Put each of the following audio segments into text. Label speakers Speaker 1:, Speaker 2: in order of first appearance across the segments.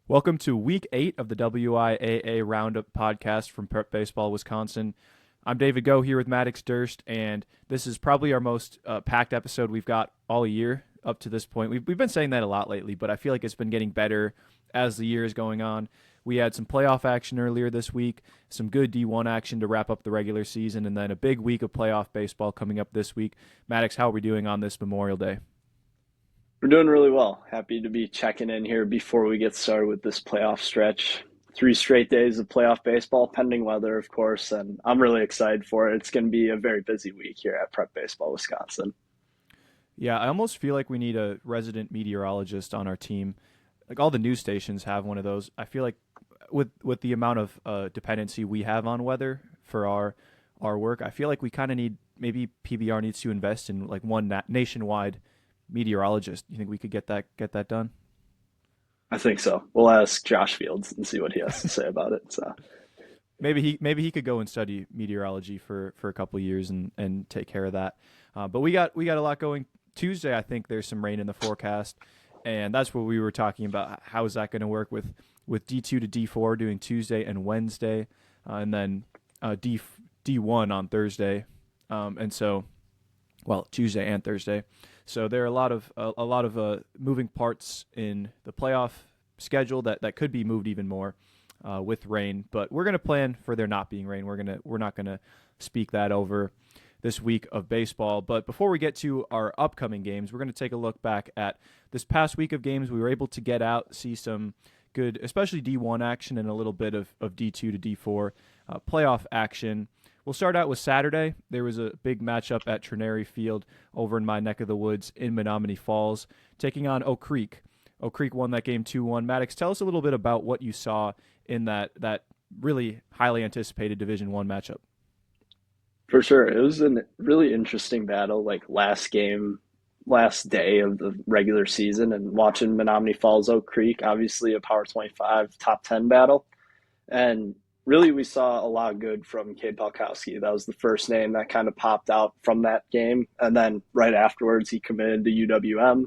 Speaker 1: Welcome to week 8 of the WIAA Roundup podcast from Prep Baseball, Wisconsin. I'm David Go here with Maddox, Durst, and this is probably our most packed episode we've got all year up to this point. We've been saying that a lot lately, but I feel like it's been getting better as the year is going on. We had some playoff action earlier this week, some good D1 action to wrap up the regular season, and then a big week of playoff baseball coming up this week. Maddox, how are we doing on this Memorial Day?
Speaker 2: We're doing really well. Happy to be checking in here before we get started with this playoff stretch. 3 straight days of playoff baseball, pending weather, of course, and I'm really excited for it. It's going to be a very busy week here at Prep Baseball Wisconsin.
Speaker 1: Yeah, I almost feel like we need a resident meteorologist on our team. Like all the news stations have one of those. I feel like with the amount of dependency we have on weather for our work, I feel like we kind of need maybe PBR needs to invest in like one nationwide meteorologist. You think we could get that done?
Speaker 2: I think so. We'll ask Josh Fields and see what he has to say about it. So,
Speaker 1: Maybe he could go and study meteorology for a couple of years and take care of that. But we got a lot going. Tuesday, I think there's some rain in the forecast, and that's what we were talking about. How is that going to work with D2 to D4 doing Tuesday and Wednesday, and then D1 on Thursday, and so Tuesday and Thursday. So there are a lot of moving parts in the playoff schedule that could be moved even more with rain. But we're going to plan for there not being rain. We're not gonna speak that over this week of baseball. But before we get to our upcoming games, we're going to take a look back at this past week of games. We were able to get out, see some good, especially D1 action and a little bit of D2 to D4 playoff action. We'll start out with Saturday. There was a big matchup at Trinary Field over in my neck of the woods in Menominee Falls, taking on Oak Creek. Oak Creek won that game 2-1. Maddox, tell us a little bit about what you saw in that really highly anticipated Division I matchup.
Speaker 2: for sure, it was a really interesting battle, like last day of the regular season, and watching Menominee Falls Oak Creek, obviously a Power 25 top 10 battle. And really, we saw a lot of good from Cade Palkowski. That was the first name that kind of popped out from that game. And then right afterwards, he committed to UWM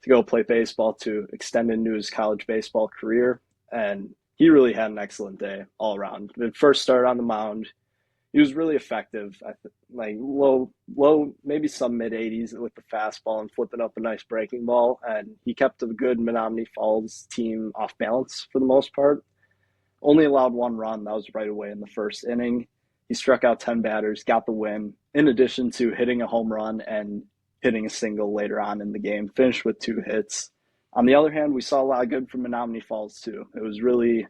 Speaker 2: to go play baseball to extend into his college baseball career. And he really had an excellent day all around. When first started on the mound, he was really effective. Like low, maybe some mid 80s with the fastball and flipping up a nice breaking ball. And he kept a good Menominee Falls team off balance for the most part. Only allowed one run. That was right away in the first inning. He struck out 10 batters, got the win, in addition to hitting a home run and hitting a single later on in the game, finished with 2 hits. On the other hand, we saw a lot of good from Menominee Falls, too. It was really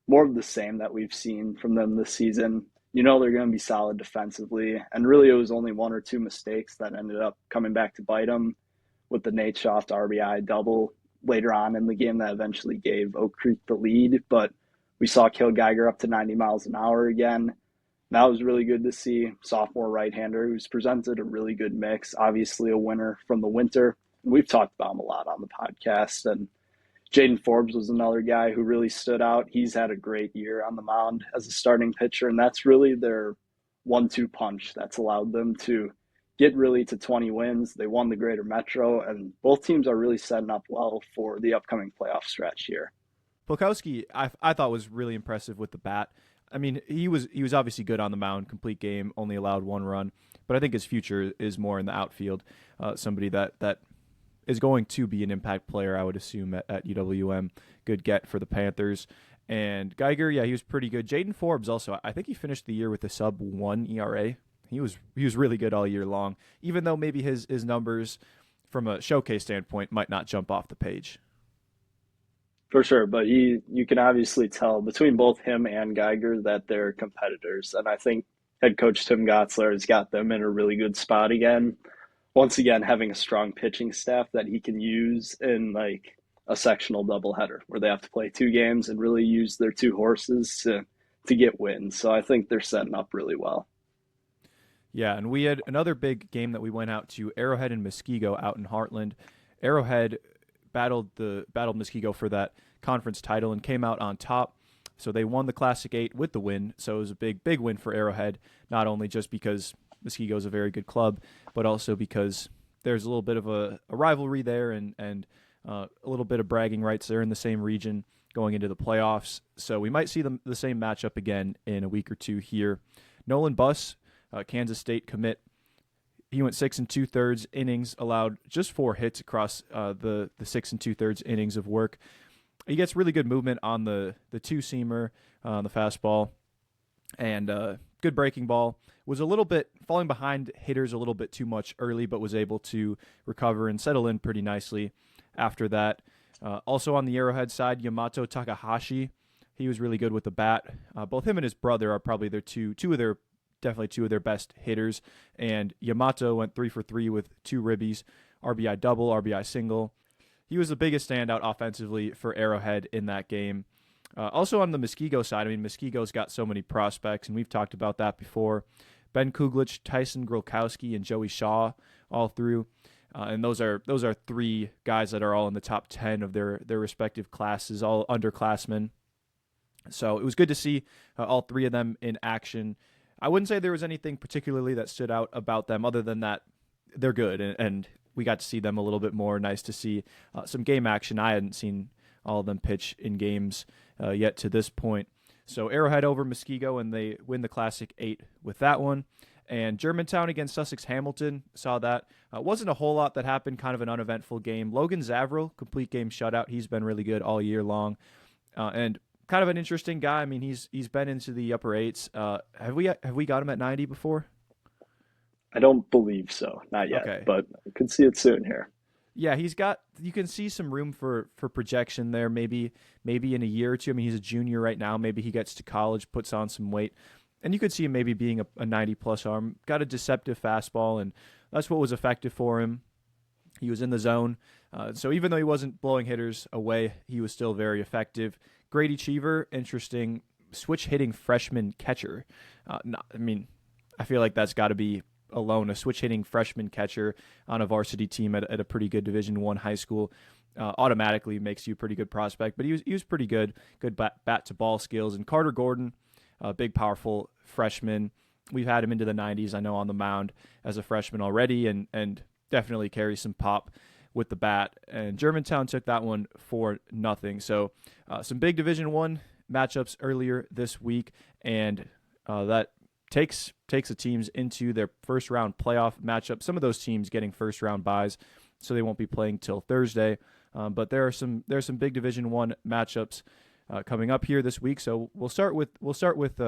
Speaker 2: more of the same that we've seen from them this season. You know they're going to be solid defensively, and really it was only one or two mistakes that ended up coming back to bite them with the Nate Schoft RBI double later on in the game that eventually gave Oak Creek the lead. But we saw Kill Geiger up to 90 miles an hour again. That was really good to see. Sophomore right-hander who's presented a really good mix. Obviously a winner from the winter. And we've talked about him a lot on the podcast. And Jaden Forbes was another guy who really stood out. He's had a great year on the mound as a starting pitcher, and that's really their 1-2 punch that's allowed them to get really to 20 wins. They won the Greater Metro, and both teams are really setting up well for the upcoming playoff stretch here.
Speaker 1: Polkowski, I thought was really impressive with the bat. I mean, he was obviously good on the mound, complete game, only allowed one run, but I think his future is more in the outfield. Somebody that is going to be an impact player, I would assume, at UWM. Good get for the Panthers. And Geiger, yeah, he was pretty good. Jaden Forbes also, I think he finished the year with a sub-1 ERA. He was really good all year long, even though maybe his numbers from a showcase standpoint might not jump off the page.
Speaker 2: For sure, but you can obviously tell between both him and Geiger that they're competitors, and I think head coach Tim Gotzler has got them in a really good spot again. Once again, having a strong pitching staff that he can use in like a sectional doubleheader where they have to play 2 games and really use their 2 horses to get wins. So I think they're setting up really well.
Speaker 1: Yeah, and we had another big game that we went out to, Arrowhead and Muskego out in Heartland. Arrowhead battled Muskego for that conference title and came out on top. So they won the Classic 8 with the win. So it was a big win for Arrowhead, not only just because Muskego is a very good club, but also because there's a little bit of a rivalry there, and A little bit of bragging rights. They're in the same region going into the playoffs. So we might see the same matchup again in a week or two here. Nolan Buss, Kansas State commit. He went 6 2/3 innings, allowed just 4 hits across the 6 2/3 innings of work. He gets really good movement on the two-seamer, the fastball, and good breaking ball. Was a little bit falling behind hitters a little bit too much early, but was able to recover and settle in pretty nicely after that. Also on the Arrowhead side, Yamato Takahashi, he was really good with the bat. Both him and his brother are probably their two of their best hitters. And Yamato went 3 for 3 with 2 ribbies, RBI double, RBI single. He was the biggest standout offensively for Arrowhead in that game. Also on the Muskego side, I mean, Muskego's got so many prospects, and we've talked about that before. Ben Kuglich, Tyson Grolkowski, and Joey Shaw all through. And those are 3 guys that are all in the top 10 of their respective classes, all underclassmen. So it was good to see all 3 of them in action. I wouldn't say there was anything particularly that stood out about them other than that they're good, and we got to see them a little bit more. Nice to see some game action. I hadn't seen all of them pitch in games yet to this point. So Arrowhead over Muskego, and they win the Classic 8 with that one. And Germantown against Sussex Hamilton, saw that. Wasn't a whole lot that happened, kind of an uneventful game. Logan Zavril, complete game shutout. He's been really good all year long. And kind of an interesting guy. I mean, he's been into the upper 8s. Have we got him at 90 before?
Speaker 2: I don't believe so, not yet,
Speaker 1: Okay.
Speaker 2: but I could see it soon here.
Speaker 1: Yeah, you can see some room for projection there, maybe in a year or two. I mean, he's a junior right now. Maybe he gets to college, puts on some weight, and you could see him maybe being a 90-plus arm. Got a deceptive fastball, and that's what was effective for him. He was in the zone, so even though he wasn't blowing hitters away, he was still very effective. Grady Cheever, interesting switch-hitting freshman catcher. I feel like that's got to be alone, a switch-hitting freshman catcher on a varsity team at a pretty good Division I high school automatically makes you a pretty good prospect. But he was pretty good bat-to-ball skills. And Carter Gordon, a big, powerful freshman. We've had him into the 90s, I know, on the mound as a freshman already, and definitely carries some pop with the bat. And Germantown took that one 4-0. So some big Division I matchups earlier this week, and that takes the teams into their first round playoff matchup. Some of those teams getting first round byes, so they won't be playing till Thursday. But there's some big Division I matchups coming up here this week. So we'll start with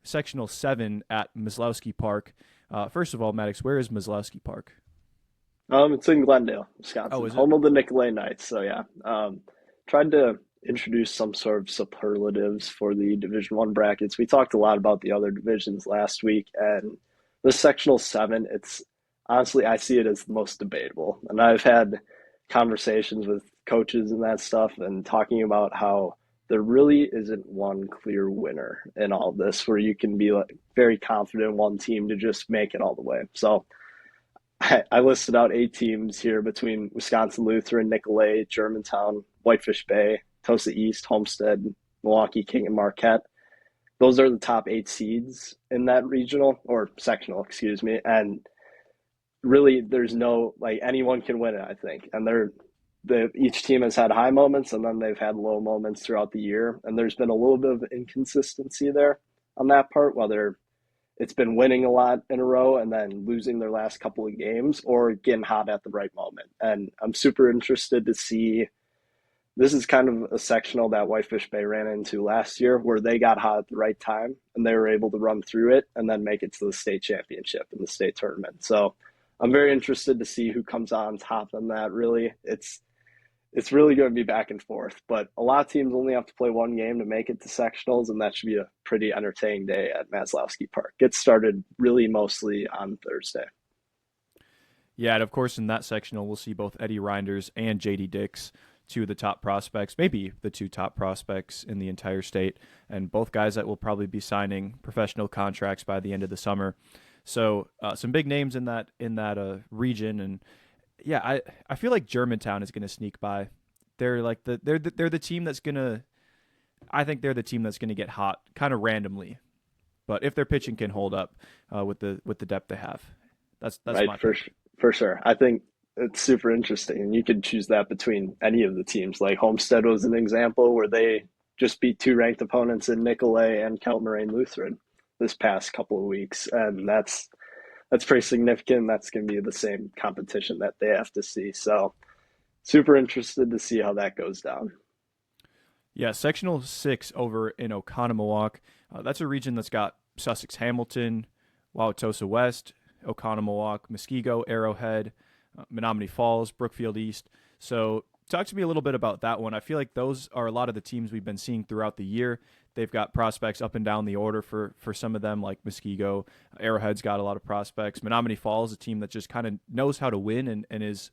Speaker 1: Sectional 7 at Maslowski Park. First of all, Maddox, where is Maslowski Park?
Speaker 2: It's in Glendale, Wisconsin,
Speaker 1: Oh, is it?
Speaker 2: home of the Nicolay Knights. So yeah, tried to introduce some sort of superlatives for the Division I brackets. We talked a lot about the other divisions last week, and the Sectional 7, it's honestly, I see it as the most debatable. And I've had conversations with coaches and that stuff, and talking about how there really isn't one clear winner in all this, where you can be like very confident in one team to just make it all the way. So I listed out 8 teams here between Wisconsin Lutheran, Nicolay, Germantown, Whitefish Bay, Tosa East, Homestead, Milwaukee, King, and Marquette. Those are the top 8 seeds in that regional or sectional, excuse me. And really, there's no, like, anyone can win it, I think. And each team has had high moments, and then they've had low moments throughout the year. And there's been a little bit of inconsistency there on that part, whether it's been winning a lot in a row and then losing their last couple of games, or getting hot at the right moment. And I'm super interested to see. This is kind of a sectional that Whitefish Bay ran into last year, where they got hot at the right time and they were able to run through it and then make it to the state championship and the state tournament. So I'm very interested to see who comes on top on that. Really, it's really going to be back and forth, but a lot of teams only have to play one game to make it to sectionals, and that should be a pretty entertaining day at Maslowski Park. Gets started really mostly on Thursday.
Speaker 1: Yeah, and of course in that sectional we'll see both Eddie Reinders and JD Dix, 2 of the top prospects, maybe the 2 top prospects in the entire state, and both guys that will probably be signing professional contracts by the end of the summer. So some big names in that region, and yeah, I feel like Germantown is going to sneak by. They're like they're the team that's gonna. I think they're the team that's going to get hot kind of randomly, but if their pitching can hold up with the depth they have, that's
Speaker 2: right,
Speaker 1: my
Speaker 2: for sure. I think it's super interesting. And you could choose that between any of the teams. Like Homestead was an example where they just beat two ranked opponents in Nicolay and Kelt Moraine Lutheran this past couple of weeks. And that's pretty significant. That's going to be the same competition that they have to see. So super interested to see how that goes down.
Speaker 1: Yeah, sectional 6 over in Oconomowoc. That's a region that's got Sussex Hamilton, Wauwatosa West, Oconomowoc, Muskego, Arrowhead, Menominee Falls, Brookfield East. So talk to me a little bit about that one. I feel like those are a lot of the teams we've been seeing throughout the year. They've got prospects up and down the order for some of them, like Muskego. Arrowhead's got a lot of prospects. Menominee Falls, a team that just kind of knows how to win and is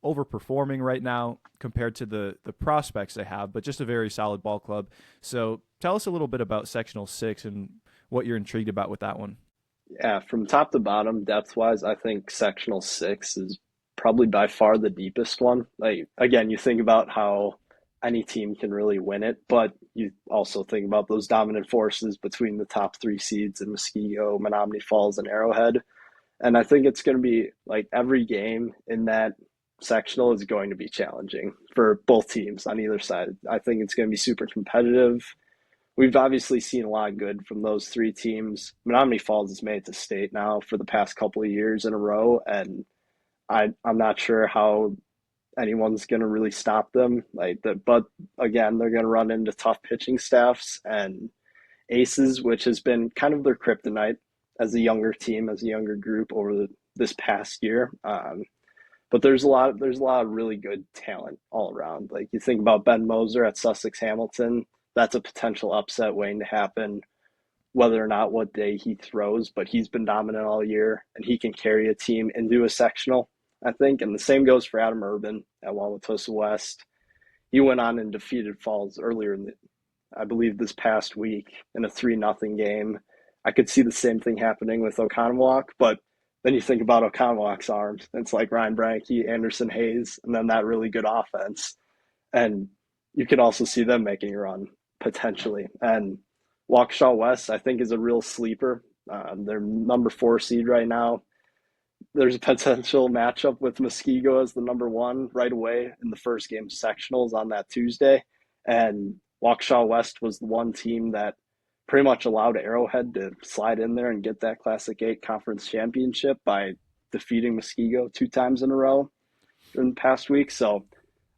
Speaker 1: overperforming right now compared to the prospects they have, but just a very solid ball club. So tell us a little bit about Sectional 6 and what you're intrigued about with that one.
Speaker 2: Yeah, from top to bottom, depth wise, I think sectional six is probably by far the deepest one. Like, again, you think about how any team can really win it, but you also think about those dominant forces between the top three seeds in Muskego, Menominee Falls, and Arrowhead. And I think it's going to be like every game in that sectional is going to be challenging for both teams on either side. I think it's going to be super competitive. We've obviously seen a lot of good from those three teams. Menominee Falls has made it to state now for the past couple of years in a row, and I'm not sure how anyone's going to really stop them. But again, they're going to run into tough pitching staffs and aces, which has been kind of their kryptonite as a younger team, as a younger group over this past year. But there's a lot of really good talent all around. Like you think about Ben Moser at Sussex Hamilton, that's a potential upset waiting to happen, whether or not what day he throws, but he's been dominant all year and he can carry a team into a sectional, I think. And the same goes for Adam Urban at Wauwatosa West. He went on and defeated Falls earlier I believe this past week in a 3-0 game. I could see the same thing happening with Oconomowoc, but then you think about Oconomowoc's arms. It's like Ryan Branke, Anderson Hayes, and then that really good offense. And you could also see them making a run potentially. And Waukesha West, I think, is a real sleeper. They're number 4 seed right now. There's a potential matchup with Muskego as the number 1 right away in the first game sectionals on that Tuesday. And Waukesha West was the one team that pretty much allowed Arrowhead to slide in there and get that Classic 8 conference championship by defeating Muskego 2 times in a row in the past week. So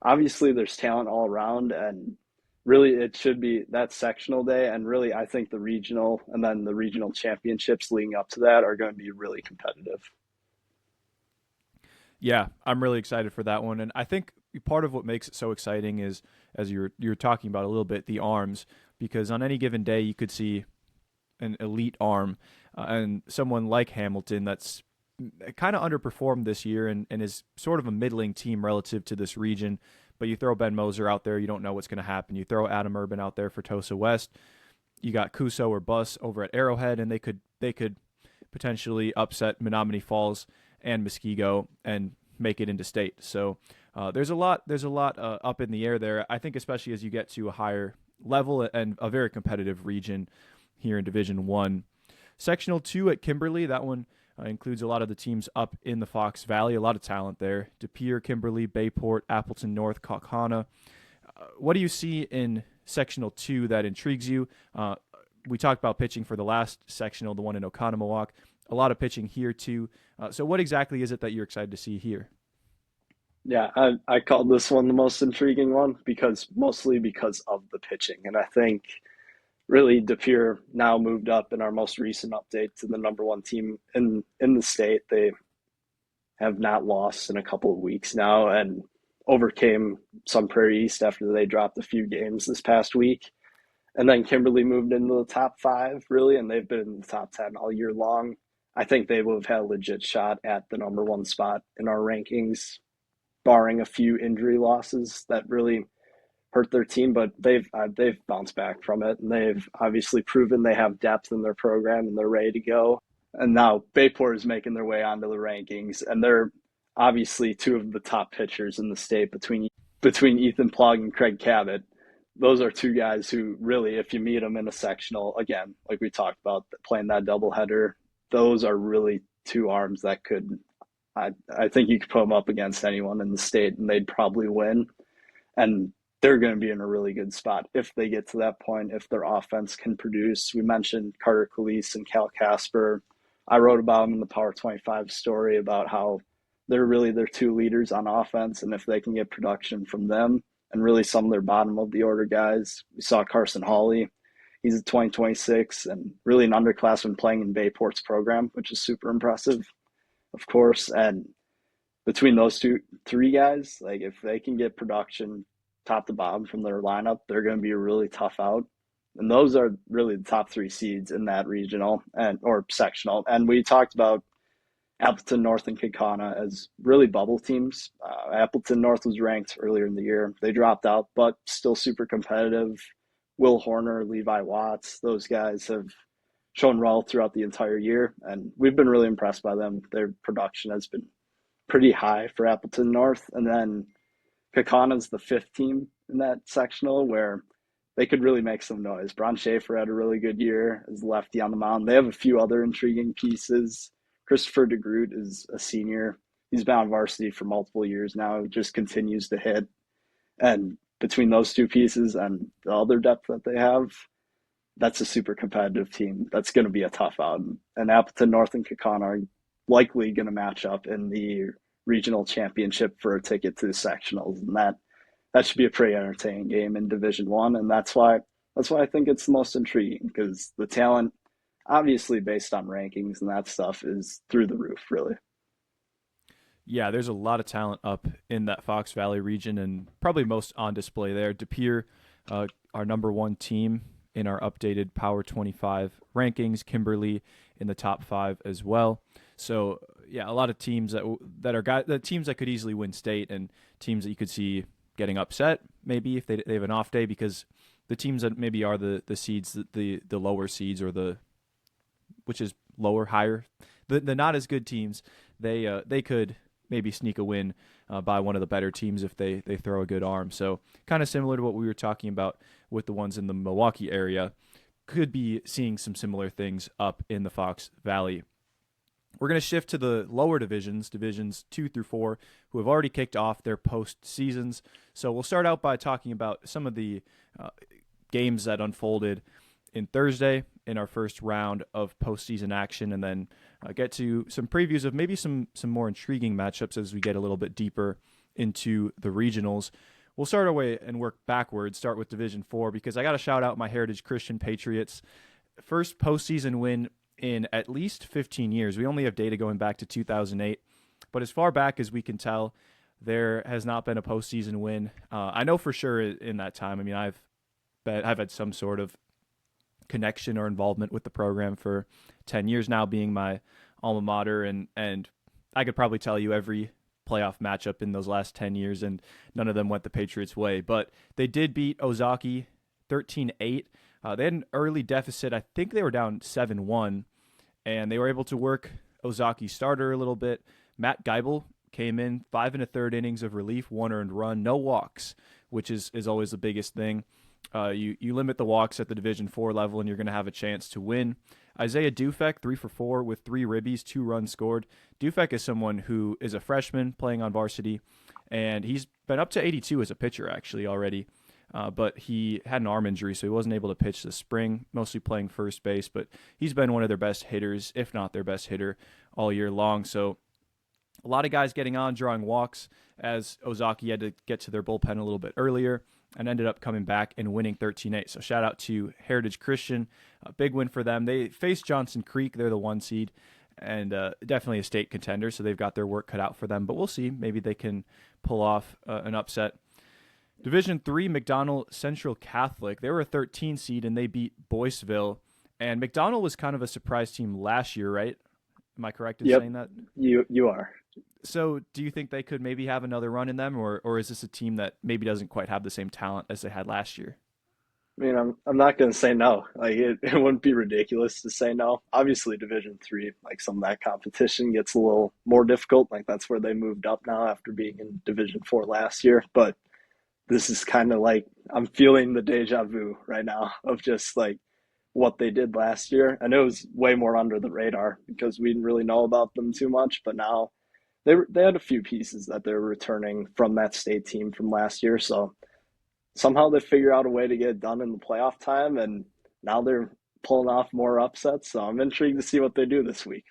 Speaker 2: obviously there's talent all around, and really it should be that sectional day. And really, I think the regional and then the regional championships leading up to that are going to be really competitive.
Speaker 1: Yeah, I'm really excited for that one. And I think part of what makes it so exciting is, as you're talking about a little bit, the arms, because on any given day you could see an elite arm and someone like Hamilton that's kind of underperformed this year and is sort of a middling team relative to this region. But you throw Ben Moser out there, you don't know what's going to happen. You throw Adam Urban out there for Tosa West, you got Kuso or Bus over at Arrowhead, and they could potentially upset Menominee Falls and Muskego and make it into state. So there's a lot up in the air there. I think especially as you get to a higher level and a very competitive region here in Division 1. Sectional 2 at Kimberly, that one includes a lot of the teams up in the Fox Valley, a lot of talent there. De Pere, Kimberly, Bayport, Appleton North, Kaukauna. What do you see in Sectional 2 that intrigues you? We talked about pitching for the last sectional, the one in Oconomowoc. A lot of pitching here too. So what exactly is it that you're excited to see here?
Speaker 2: Yeah, I called this one the most intriguing one mostly because of the pitching. And I think really De Pere now moved up in our most recent update to the number 1 team in the state. They have not lost in a couple of weeks now and overcame Sun Prairie East after they dropped a few games this past week. And then Kimberly moved into the top 5, really, and they've been in the top 10 all year long. I think they would have had a legit shot at the number 1 spot in our rankings, barring a few injury losses that really hurt their team. But they've bounced back from it, and they've obviously proven they have depth in their program and they're ready to go. And now Bayport is making their way onto the rankings, and they're obviously 2 of the top pitchers in the state between Ethan Plug and Craig Cabot. Those are 2 guys who really, if you meet them in a sectional, again, like we talked about, playing that doubleheader, those are really 2 arms that could I think you could put them up against anyone in the state and they'd probably win. And they're going to be in a really good spot if they get to that point, if their offense can produce. We mentioned Carter Calise and Cal Casper. I wrote about them in the Power 25 story about how they're really their two leaders on offense. And if they can get production from them and really some of their bottom of the order guys, we saw Carson Hawley. He's a 2026 and really an underclassman playing in Bayport's program, which is super impressive, of course. And between those three guys, like if they can get production top to bottom from their lineup, they're going to be a really tough out. And those are really the top three seeds in that regional and or sectional. And we talked about Appleton North and Kaukauna as really bubble teams. Appleton North was ranked earlier in the year. They dropped out, but still super competitive. Will Horner, Levi Watts, those guys have shown well throughout the entire year. And we've been really impressed by them. Their production has been pretty high for Appleton North. And then Kaukauna the fifth team in that sectional where they could really make some noise. Bron Schaefer had a really good year as lefty on the mound. They have a few other intriguing pieces. Christopher DeGroot is a senior. He's been on varsity for multiple years now. Just continues to hit. And between those two pieces and the other depth that they have, that's a super competitive team. That's going to be a tough out. And Appleton North and Kaukauna are likely going to match up in the regional championship for a ticket to the sectionals, and that should be a pretty entertaining game in Division One, and that's why I think it's the most intriguing because the talent, obviously based on rankings and that stuff, is through the roof, really.
Speaker 1: Yeah, there's a lot of talent up in that Fox Valley region, and probably most on display there. De Pere, our number one team in our updated Power 25 rankings. Kimberly in the top 5 as well. So yeah, a lot of teams that teams that could easily win state, and teams that you could see getting upset maybe if they have an off day, because the teams that maybe are the seeds, the lower seeds, or the which is lower higher, the not as good teams, they could maybe sneak a win by one of the better teams if they throw a good arm. So kind of similar to what we were talking about with the ones in the Milwaukee area, could be seeing some similar things up in the Fox Valley. We're going to shift to the lower divisions 2 through 4, who have already kicked off their post seasons. So we'll start out by talking about some of the games that unfolded in Thursday in our first round of postseason action, and then get to some previews of maybe some more intriguing matchups as we get a little bit deeper into the regionals. We'll start our way and work backwards, start with Division 4, because I got to shout out my Heritage Christian Patriots. First postseason win in at least 15 years. We only have data going back to 2008, but as far back as we can tell, there has not been a postseason win. I know for sure in that time. I mean, I've had some sort of connection or involvement with the program for 10 years now, being my alma mater, and I could probably tell you every playoff matchup in those last 10 years, and none of them went the Patriots' way. But they did beat Ozaki 13-8. They had an early deficit. I think they were down 7-1, and they were able to work Ozaki's starter a little bit. Matt Geibel came in 5 1/3 innings of relief, 1 earned run, no walks, which is always the biggest thing. You limit the walks at the Division 4 level, and you're going to have a chance to win. Isaiah Dufek, 3 for 4 with 3 ribbies, 2 runs scored. Dufek is someone who is a freshman playing on varsity, and he's been up to 82 as a pitcher actually already. But he had an arm injury, so he wasn't able to pitch this spring, mostly playing first base. But he's been one of their best hitters, if not their best hitter, all year long. So a lot of guys getting on, drawing walks, as Ozaki had to get to their bullpen a little bit earlier and ended up coming back and winning 13-8. So shout out to Heritage Christian. A big win for them. They faced Johnson Creek. They're the 1 seed and definitely a state contender, so they've got their work cut out for them. But we'll see. Maybe they can pull off an upset. Division 3, McDonald Central Catholic. They were a 13 seed, and they beat Boyceville. And McDonald was kind of a surprise team last year, right? Am I correct in saying that?
Speaker 2: You are.
Speaker 1: So do you think they could maybe have another run in them, or is this a team that maybe doesn't quite have the same talent as they had last year?
Speaker 2: I mean, I'm not going to say no. Like it wouldn't be ridiculous to say no. Obviously, Division 3, like some of that competition gets a little more difficult. Like that's where they moved up now after being in Division 4 last year. But this is kind of like I'm feeling the deja vu right now of just like what they did last year. And it was way more under the radar because we didn't really know about them too much. But now they had a few pieces that they're returning from that state team from last year. So somehow they figure out a way to get it done in the playoff time, and now they're pulling off more upsets. So I'm intrigued to see what they do this week.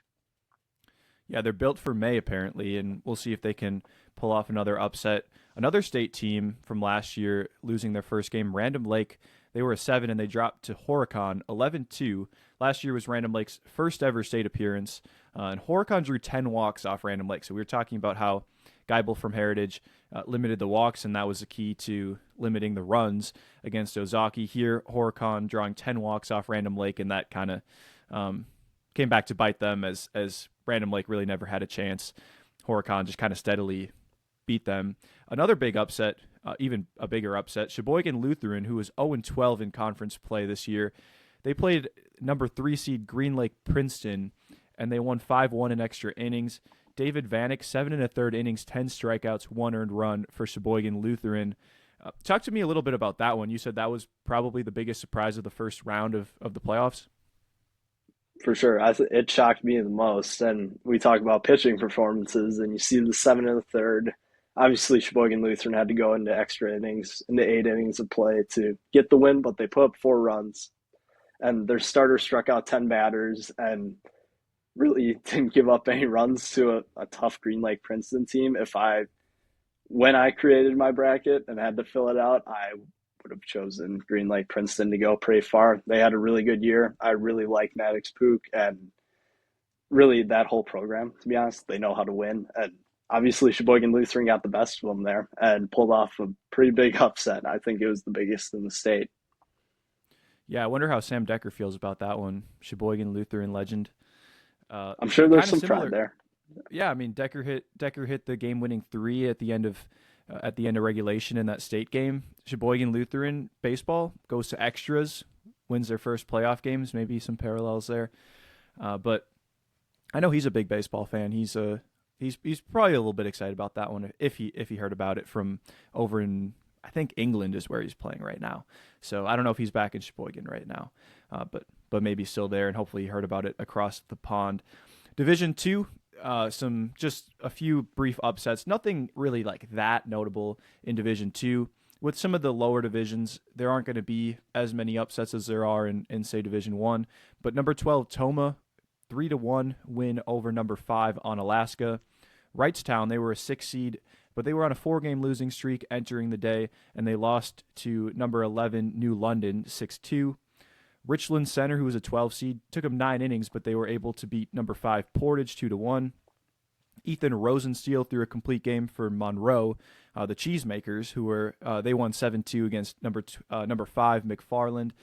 Speaker 1: Yeah, they're built for May apparently, and we'll see if they can pull off another upset. Another state team from last year losing their first game, Random Lake. They were a 7 and they dropped to Horicon 11-2. Last year was Random Lake's first ever state appearance, and Horicon drew 10 walks off Random Lake. So we were talking about how Geibel from Heritage limited the walks, and that was the key to limiting the runs against Ozaki. Here, Horicon drawing 10 walks off Random Lake, and that kind of came back to bite them as Random Lake really never had a chance. Horicon just kind of steadily beat them. Another big upset, even a bigger upset, Sheboygan Lutheran, who was 0-12 in conference play this year. They played number 3 seed Green Lake Princeton, and they won 5-1 in extra innings. David Vanek, 7 1/3 innings, 10 strikeouts, 1 earned run for Sheboygan Lutheran. Talk to me a little bit about that one. You said that was probably the biggest surprise of the first round of the playoffs.
Speaker 2: For sure. It shocked me the most. And we talk about pitching performances, and you see the 7 1/3. Obviously, Sheboygan Lutheran had to go into extra innings, into 8 innings of play to get the win, but they put up 4 runs. And their starter struck out 10 batters and really didn't give up any runs to a tough Green Lake Princeton team. When I created my bracket and had to fill it out, I would have chosen Green Lake Princeton to go pretty far. They had a really good year. I really like Maddox Pook and really that whole program, to be honest. They know how to win. And obviously Sheboygan Lutheran got the best of them there and pulled off a pretty big upset. I think it was the biggest in the state.
Speaker 1: Yeah, I wonder how Sam Decker feels about that one. Sheboygan Lutheran legend.
Speaker 2: I'm sure there's some
Speaker 1: similar
Speaker 2: pride there.
Speaker 1: Yeah, I mean Decker hit the game-winning 3 at the end of regulation in that state game. Sheboygan Lutheran baseball goes to extras, wins their first playoff games. Maybe some parallels there, but I know he's a big baseball fan. He's probably a little bit excited about that one if he heard about it from over in, I think England is where he's playing right now. So I don't know if he's back in Sheboygan right now, but maybe still there, and hopefully he heard about it across the pond. Division 2. Some just a few brief upsets. Nothing really like that notable in Division 2. With some of the lower divisions, there aren't going to be as many upsets as there are in say, Division 1. But number 12, Toma, 3-1 win over number 5 on Alaska. Wrightstown, they were a 6 seed, but they were on a 4-game losing streak entering the day, and they lost to number 11, New London, 6-2. Richland Center, who was a 12 seed, took them 9 innings, but they were able to beat number 5 Portage 2-1. Ethan Rosensteel threw a complete game for Monroe, the Cheesemakers, who were they won 7-2 against number 5 McFarland,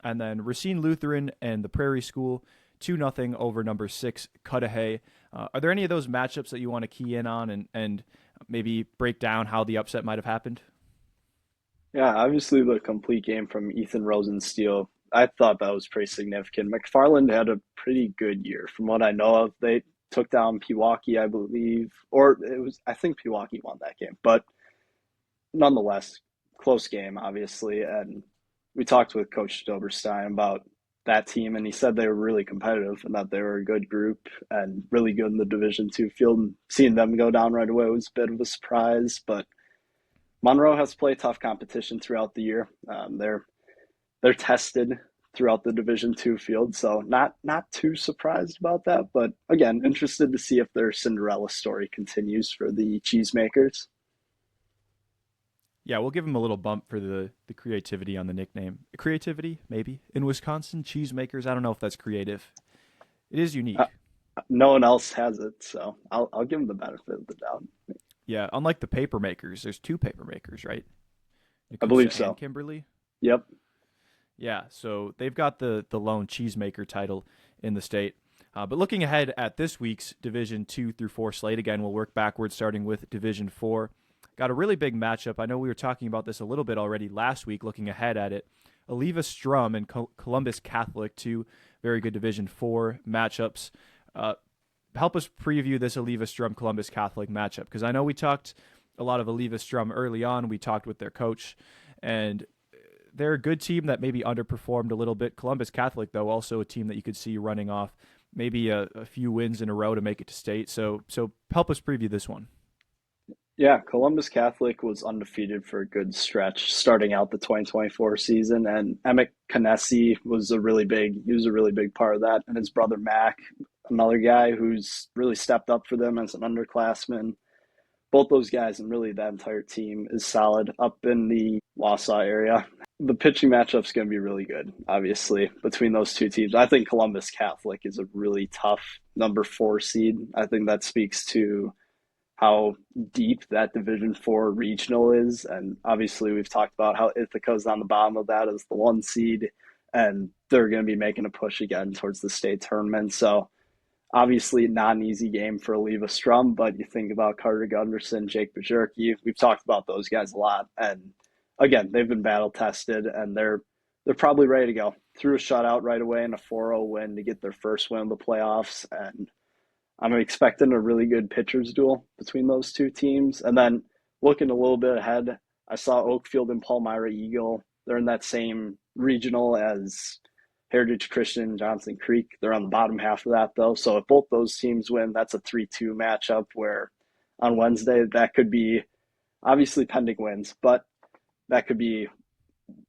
Speaker 1: and then Racine Lutheran and the Prairie School 2-0 over number 6 Cudahy. Are there any of those matchups that you want to key in on and maybe break down how the upset might have happened?
Speaker 2: Yeah, obviously the complete game from Ethan Rosensteel, I thought that was pretty significant. McFarland had a pretty good year from what I know of. They took down Pewaukee, I believe, I think Pewaukee won that game, but nonetheless, close game, obviously. And we talked with Coach Doberstein about that team, and he said they were really competitive and that they were a good group and really good in the Division II field. And seeing them go down right away was a bit of a surprise, but Monroe has played tough competition throughout the year. They're tested throughout the Division II field, so not too surprised about that. But again, interested to see if their Cinderella story continues for the Cheesemakers.
Speaker 1: Yeah, we'll give him a little bump for the creativity on the nickname. Creativity, maybe. In Wisconsin, Cheesemakers, I don't know if that's creative. It is unique.
Speaker 2: No one else has it, so I'll give them the benefit of the doubt.
Speaker 1: Yeah, unlike the paper makers, there's 2 paper makers, right?
Speaker 2: I believe so.
Speaker 1: And Kimberly?
Speaker 2: Yep.
Speaker 1: Yeah, so they've got the lone cheesemaker title in the state. But looking ahead at this week's Division 2 through 4 slate, again, we'll work backwards starting with Division 4. Got a really big matchup. I know we were talking about this a little bit already last week, looking ahead at it. Oliva Strum and Columbus Catholic, 2 very good Division 4 matchups. Help us preview this Oliva Strum Columbus Catholic matchup, because I know we talked a lot of Oliva Strum early on. We talked with their coach, and they're a good team that maybe underperformed a little bit. Columbus Catholic, though, also a team that you could see running off maybe a few wins in a row to make it to state. So help us preview this one.
Speaker 2: Yeah, Columbus Catholic was undefeated for a good stretch starting out the 2024 season, and Emmett Canesi he was a really big part of that, and his brother Mac, another guy who's really stepped up for them as an underclassman. Both those guys and really that entire team is solid up in the Wausau area. The pitching matchup's going to be really good, obviously, between those two teams. I think Columbus Catholic is a really tough number 4 seed. I think that speaks to how deep that Division 4 regional is. And obviously, we've talked about how Ithaca's on the bottom of that as the 1 seed, and they're going to be making a push again towards the state tournament. So obviously, not an easy game for Oliva Strum, but you think about Carter Gunderson, Jake Bajorki. We've talked about those guys a lot, and again, they've been battle tested, and they're probably ready to go. Threw a shutout right away in a 4-0 win to get their first win of the playoffs, and I'm expecting a really good pitchers duel between those two teams. And then looking a little bit ahead, I saw Oakfield and Palmyra Eagle. They're in that same regional as Heritage Christian, Johnson Creek. They're on the bottom half of that, though. So if both those teams win, that's a 3-2 matchup where on Wednesday, that could be obviously pending wins, but that could be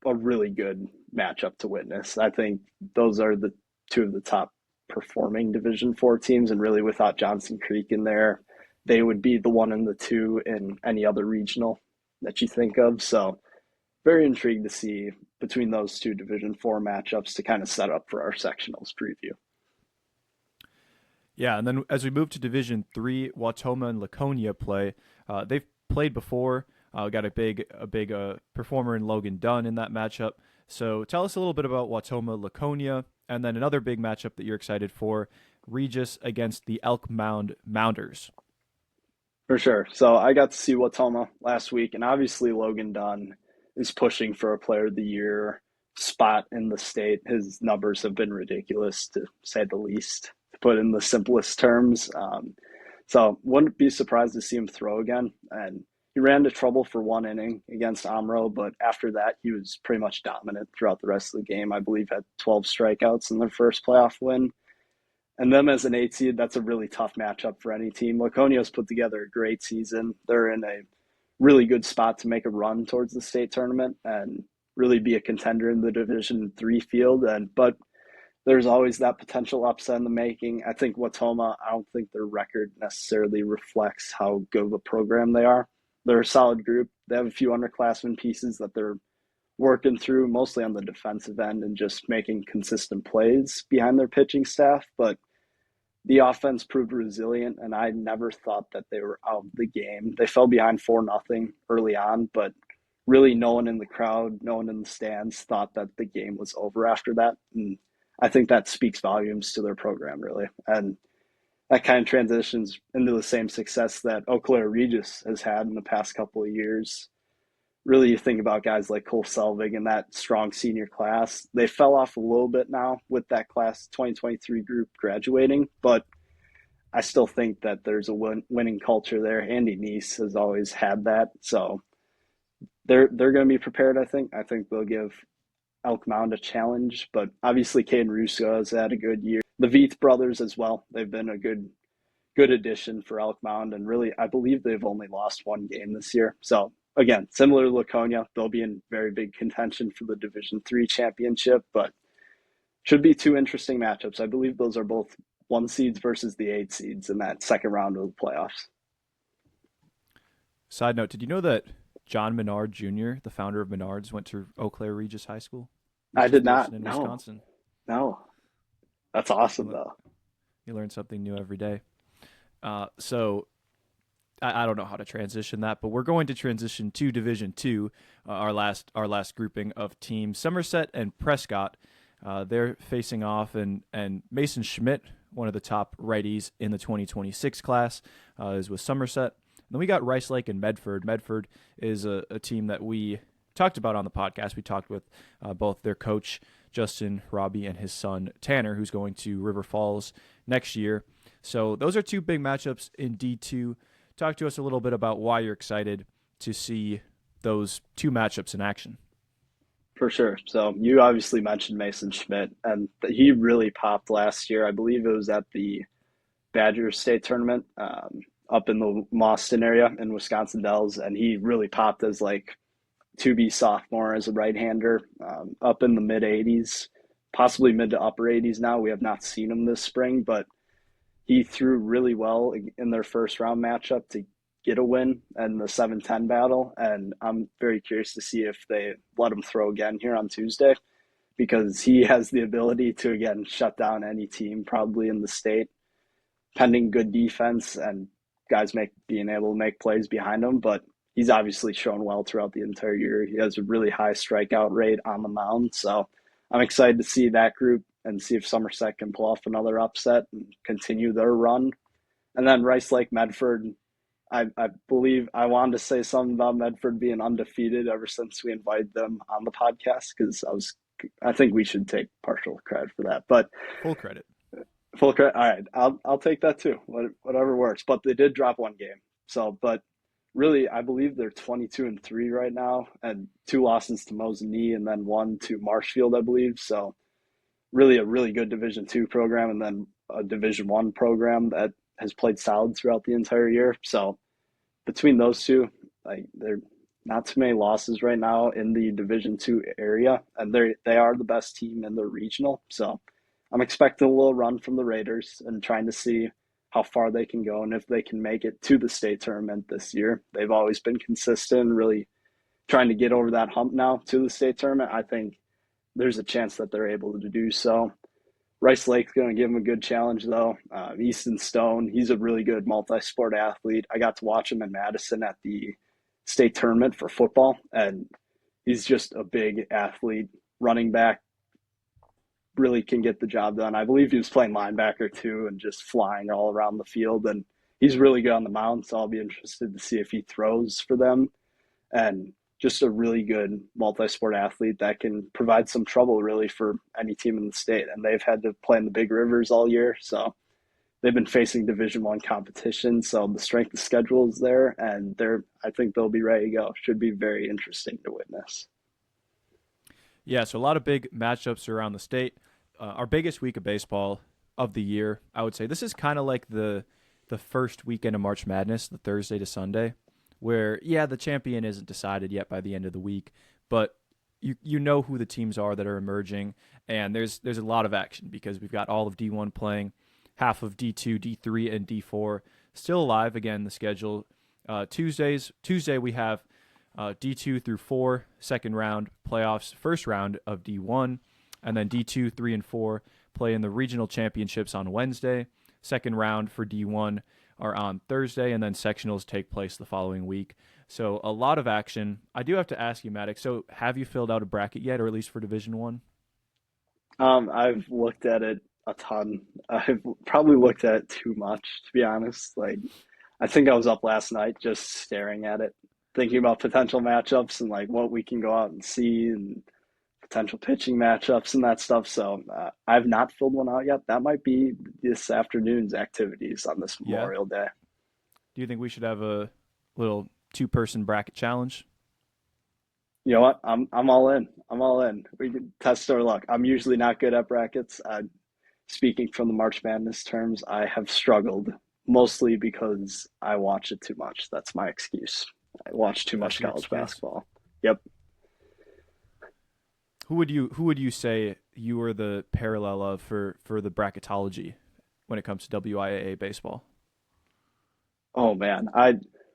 Speaker 2: a really good matchup to witness. I think those are the two of the top performing Division 4 teams, and really without Johnson Creek in there, they would be the 1 and the 2 in any other regional that you think of. So very intrigued to see between those two Division 4 matchups to kind of set up for our sectionals preview.
Speaker 1: Yeah, and then as we move to Division 3, Wautoma and Laconia play. They've played before. We got a big performer in Logan Dunn in that matchup. So tell us a little bit about Wautoma Laconia, and then another big matchup that you're excited for, Regis against the Elk Mound Mounders.
Speaker 2: For sure. So I got to see Wautoma last week, and obviously Logan Dunn is pushing for a Player of the Year spot in the state. His numbers have been ridiculous, to say the least, to put in the simplest terms. So wouldn't be surprised to see him throw again. And he ran into trouble for 1 inning against Amro, but after that, he was pretty much dominant throughout the rest of the game. I believe had 12 strikeouts in their first playoff win. And them as an 8 seed, that's a really tough matchup for any team. Laconia's put together a great season. They're in a really good spot to make a run towards the state tournament and really be a contender in the Division 3 field. But there's always that potential upset in the making. I think Wautoma, I don't think their record necessarily reflects how good of a program they are. They're a solid group. They have a few underclassmen pieces that they're working through, mostly on the defensive end and just making consistent plays behind their pitching staff. But the offense proved resilient, and I never thought that they were out of the game. They fell behind 4-0 early on, but really no one in the crowd, no one in the stands thought that the game was over after that. And I think that speaks volumes to their program, really. And that kind of transitions into the same success that Eau Claire Regis has had in the past couple of years. Really, you think about guys like Cole Selvig and that strong senior class. They fell off a little bit now with that class 2023 group graduating, but I still think that there's a winning culture there. Andy Neese has always had that, so they're going to be prepared. I think they'll give Elk Mound a challenge, but obviously Caden Russo has had a good year. The Veith brothers as well. They've been a good addition for Elk Mound, and really, I believe they've only lost 1 game this year. So again, similar to Laconia, they'll be in very big contention for the Division 3 championship, but should be 2 interesting matchups. I believe those are both 1 seeds versus the 8 seeds in that second round of the playoffs.
Speaker 1: Side note, did you know that John Menard Jr., the founder of Menards, went to Eau Claire Regis High School?
Speaker 2: I did not.
Speaker 1: In
Speaker 2: No.
Speaker 1: Wisconsin.
Speaker 2: No. That's awesome, though.
Speaker 1: You learn something new every day. So I don't know how to transition that, but we're going to transition to Division 2, our last grouping of teams. Somerset and Prescott, they're facing off, and Mason Schmidt, one of the top righties in the 2026 class, is with Somerset. And then we got Rice Lake and Medford. Medford is a team that we talked about on the podcast. We talked with both their coach, Justin Robbie, and his son, Tanner, who's going to River Falls next year. So those are 2 big matchups in D2. Talk to us a little bit about why you're excited to see those 2 matchups in action.
Speaker 2: For sure. So you obviously mentioned Mason Schmidt, and he really popped last year. I believe it was at the Badger State tournament up in the Boston area in Wisconsin Dells, and he really popped as like to be sophomore as a right hander, up in the mid 80s, possibly mid to upper 80s now. We have not seen him this spring, but he threw really well in their first round matchup to get a win in the 7-10 battle. And I'm very curious to see if they let him throw again here on Tuesday because he has the ability to, again, shut down any team probably in the state, pending good defense and guys being able to make plays behind him. But he's obviously shown well throughout the entire year. He has a really high strikeout rate on the mound. So I'm excited to see that group and see if Somerset can pull off another upset and continue their run. And then Rice Lake Medford, I believe I wanted to say something about Medford being undefeated ever since we invited them on the podcast because I think we should take partial credit for that. But
Speaker 1: Full credit.
Speaker 2: full credit. All right, I'll take that too. Whatever works. But they did drop one game. So, but really, I believe they're 22-3 right now, and 2 losses to Mosinee, and then 1 to Marshfield, I believe. So, really a really good Division II program, and then a Division I program that has played solid throughout the entire year. So, between those two, like they're not too many losses right now in the Division II area, and they are the best team in the regional. So I'm expecting a little run from the Raiders and trying to see how far they can go and if they can make it to the state tournament this year. They've always been consistent, really trying to get over that hump now to the state tournament. I think there's a chance that they're able to do so. Rice Lake's going to give him a good challenge, though. Easton Stone, he's a really good multi-sport athlete. I got to watch him in Madison at the state tournament for football, and he's just a big athlete, running back, really can get the job done. I believe he was playing linebacker, too, and just flying all around the field, and he's really good on the mound, so I'll be interested to see if he throws for them. And just a really good multi-sport athlete that can provide some trouble really for any team in the state. And they've had to play in the big rivers all year. So they've been facing Division I competition. So the strength of schedule is there and I think they'll be ready to go. Should be very interesting to witness.
Speaker 1: Yeah, so a lot of big matchups around the state. Our biggest week of baseball of the year, I would say. This is kind of like the first weekend of March Madness, the Thursday to Sunday, where, yeah, the champion isn't decided yet by the end of the week, but you know who the teams are that are emerging, and there's a lot of action because we've got all of D1 playing, half of D2, D3, and D4 still alive. Again, the schedule, Tuesday we have D2 through 4, second round playoffs, first round of D1, and then D2, 3, and 4 play in the regional championships on Wednesday, second round for D1 are on Thursday, and then sectionals take place the following week. So a lot of action. I do have to ask you, Maddox, so have you filled out a bracket yet, or at least for Division One?
Speaker 2: I've looked at it a ton. I've probably looked at it too much, to be honest. Like, I think I was up last night just staring at it, thinking about potential matchups and like what we can go out and see and potential pitching matchups and that stuff. So I've not filled one out yet. That might be this afternoon's activities on this
Speaker 1: Yeah.
Speaker 2: Memorial Day.
Speaker 1: Do you think we should have a little two-person bracket challenge?
Speaker 2: You know what? I'm all in. I'm all in. We can test our luck. I'm usually not good at brackets. Speaking from the March Madness terms, I have struggled mostly because I watch it too much. That's my excuse. I watch too
Speaker 1: That's
Speaker 2: much
Speaker 1: your
Speaker 2: college
Speaker 1: excuse.
Speaker 2: basketball. Yep.
Speaker 1: Who would you say you are the parallel of for the bracketology when it comes to WIAA baseball?
Speaker 2: Oh man,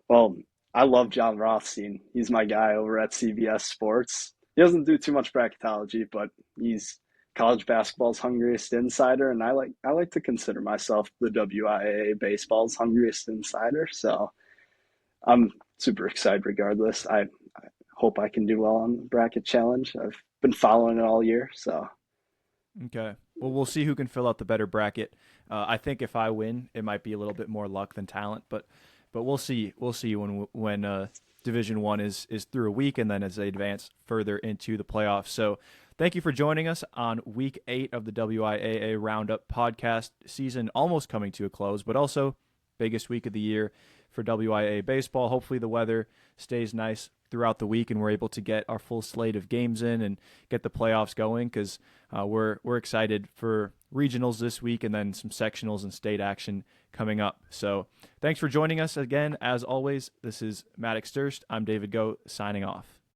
Speaker 2: well, I love John Rothstein. He's my guy over at CBS Sports. He doesn't do too much bracketology, but he's college basketball's hungriest insider, and I like to consider myself the WIAA baseball's hungriest insider. So I'm super excited regardless. I hope I can do well on the bracket challenge. I've been following it all year, so
Speaker 1: Okay. Well, we'll see who can fill out the better bracket. I think if I win, it might be a little bit more luck than talent, but we'll see. We'll see when Division One is through a week, and then as they advance further into the playoffs. So, thank you for joining us on Week 8 of the WIAA Roundup podcast season, almost coming to a close, but also biggest week of the year for WIAA baseball. Hopefully the weather stays nice throughout the week and we're able to get our full slate of games in and get the playoffs going, because we're excited for regionals this week and then some sectionals and state action coming up. So thanks for joining us again. As always, this is Maddox Durst. I'm David Goat signing off.